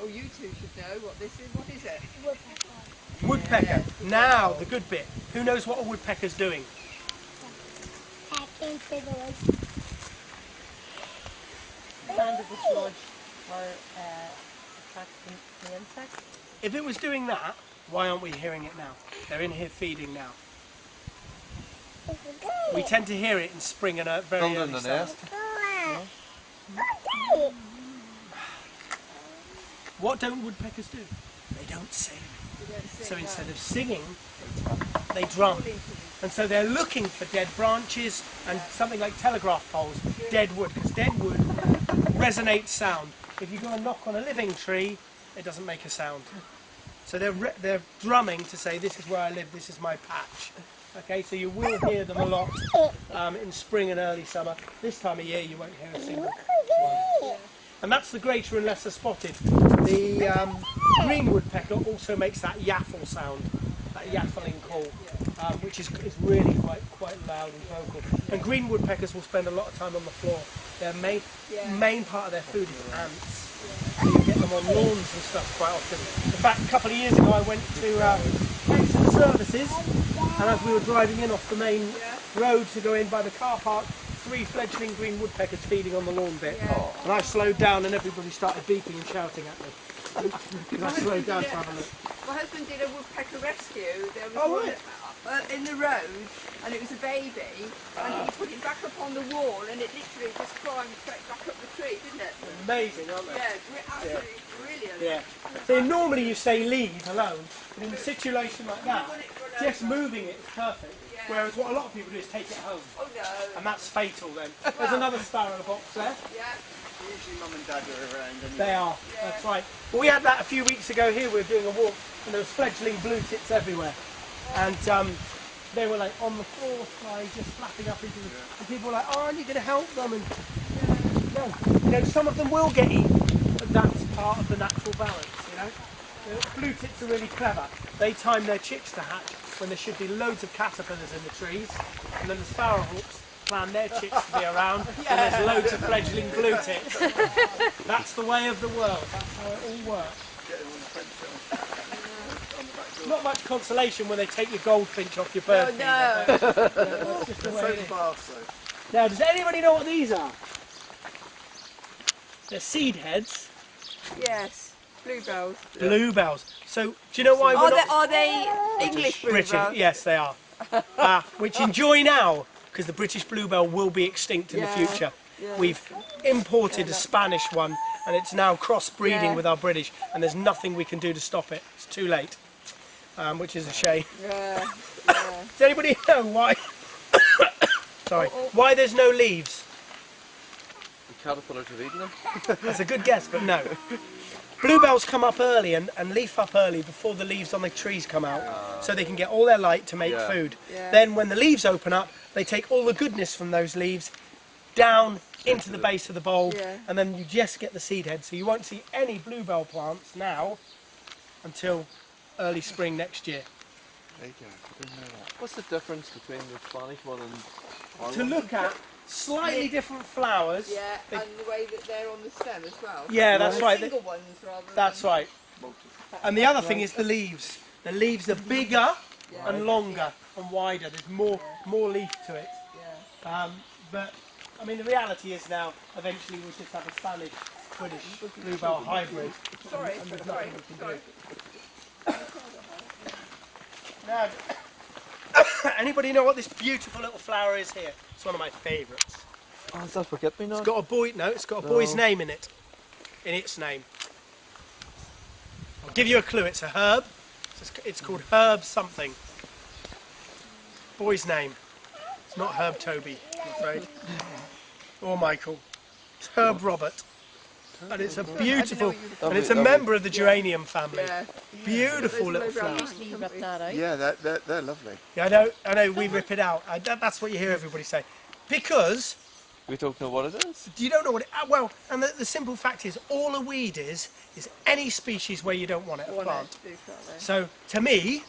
Oh, you two should know what this is. What is it? Woodpecker. Now, the good bit. Who knows what a woodpecker's doing? Pecking fiddles. Sound of the sludge for attracting the insects. If it was doing that, why aren't we hearing it now? They're in here feeding now. We tend to hear it in spring and very early summer. What don't woodpeckers do? They don't sing. So instead of singing, they drum. And so they're looking for dead branches and something like telegraph poles, dead wood, because dead wood resonates sound. If you go and knock on a living tree, it doesn't make a sound. So they're drumming to say, this is where I live, this is my patch. Okay, so you will hear them a lot in spring and early summer. This time of year you won't hear a single one. And that's the greater and lesser spotted. The green woodpecker also makes that yaffle sound, that yaffling call, which is really quite loud and vocal. And green woodpeckers will spend a lot of time on the floor. Their main part of their food is ants. So you get them on lawns and stuff quite often. In fact, a couple of years ago I went to Exit Services, and as we were driving in off the main road to go in by the car park, 3 fledgling green woodpeckers feeding on the lawn bit. And I slowed down and everybody started beeping and shouting at me. Because I slowed down to have a look. My husband did a woodpecker rescue. There was one in the road, and it was a baby, and he put it back up on the wall, and it literally just climbed straight back up the tree, didn't it? Amazing, aren't they? Yeah, absolutely brilliant. Yeah. So normally you say leave alone, but in a situation like that, just moving it is perfect. Whereas what a lot of people do is take it home. Oh no. And that's fatal then. There's another sparrow box there. Yeah. Usually mum and dad are around anyway. They are, that's right. Well, we had that a few weeks ago here. We were doing a walk and there was fledgling blue tits everywhere. And they were like on the floor flying, just flapping up into the... And people were like, oh, aren't you going to help them? And no. You know, some of them will get eaten, but that's part of the natural balance, you know. The blue tits are really clever. They time their chicks to hatch when there should be loads of caterpillars in the trees, and then the sparrowhawks plan their chicks to be around when there's loads of fledgling blue tits. That's the way of the world. That's how it all works. Not much consolation when they take your goldfinch off your bird feeder. That's just the way it is. Now, does anybody know what these are? They're seed heads. Yes. Bluebells. Bluebells. So, do you know why we're not... Are they English British? bluebells? Yes, they are. Which enjoy now, because the British bluebell will be extinct in the future. We've imported a Spanish one, and it's now cross-breeding with our British, and there's nothing we can do to stop it. It's too late, which is a shame. Does anybody know why? Sorry, why there's no leaves? The caterpillars have eaten them. That's a good guess, but no. Bluebells come up early and leaf up early before the leaves on the trees come out, so they can get all their light to make food. Then when the leaves open up, they take all the goodness from those leaves down into the base of the bulb, and then you just get the seed head. So you won't see any bluebell plants now until early spring next year. What's the difference between the Spanish one and our To one? look at, slightly different flowers. Yeah, and the way that they're on the stem as well. Yeah, that's right. Single ones rather That's than... right. And the other thing is the leaves. The leaves are bigger and longer and wider. There's more leaf to it. But I mean, the reality is now, eventually we'll just have a Spanish British bluebell hybrid. Sorry. Now, anybody know what this beautiful little flower is here? It's one of my favourites. Oh, is that forget-me-not? It's got a boy. No, it's got a boy's name in it. In its name. I'll give you a clue. It's a herb. It's called herb something. Boy's name. It's not Herb Toby, I'm afraid. Or Michael. It's Herb Robert. And it's a beautiful, and it's a member of the geranium family. Beautiful little flower. You rip that out. Yeah, they're lovely. Yeah, I know, we rip it out. That's what you hear everybody say. Because We don't know what it is. you don't know what it, well, and the simple fact is, all a weed is any species where you don't want it, a plant. So, to me,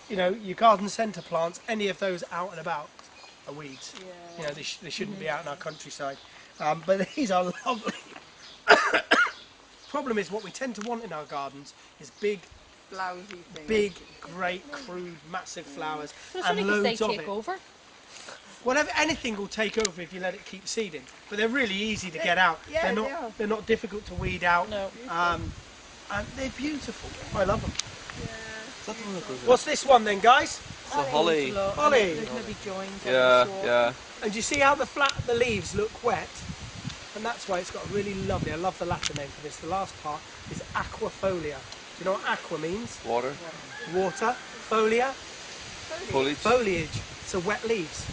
you know, your garden centre plants, any of those out and about are weeds. You know, they shouldn't be out in our countryside. But these are lovely. Problem is, what we tend to want in our gardens is big, Blousy thing. big, great, crude, massive flowers, It's and only because they loads of take it. over. Whatever, anything will take over if you let it keep seeding. But they're really easy to get out. Yeah, they're they are. They're not difficult to weed out. No. And they're beautiful. I love them. Is that the one that goes in? What's this one then, guys? It's a holly. Holly. There's maybe joins. Yeah, yeah. And do you see how the leaves look wet? And that's why it's got a really lovely, I love the Latin name for this. The last part is aquafolia. Do you know what aqua means? Water. Water. Folia. Foliage. Foliage. So wet leaves.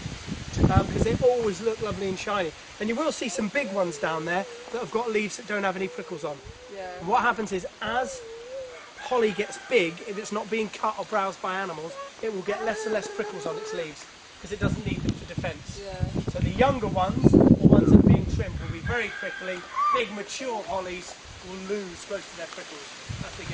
Because they always look lovely and shiny. And you will see some big ones down there that have got leaves that don't have any prickles on. Yeah. And what happens is, as holly gets big, if it's not being cut or browsed by animals, it will get less and less prickles on its leaves because it doesn't need them for defence. Yeah. So the younger ones, or ones that are being trimmed, will be very prickly. Big mature hollies will lose most of their prickles as they get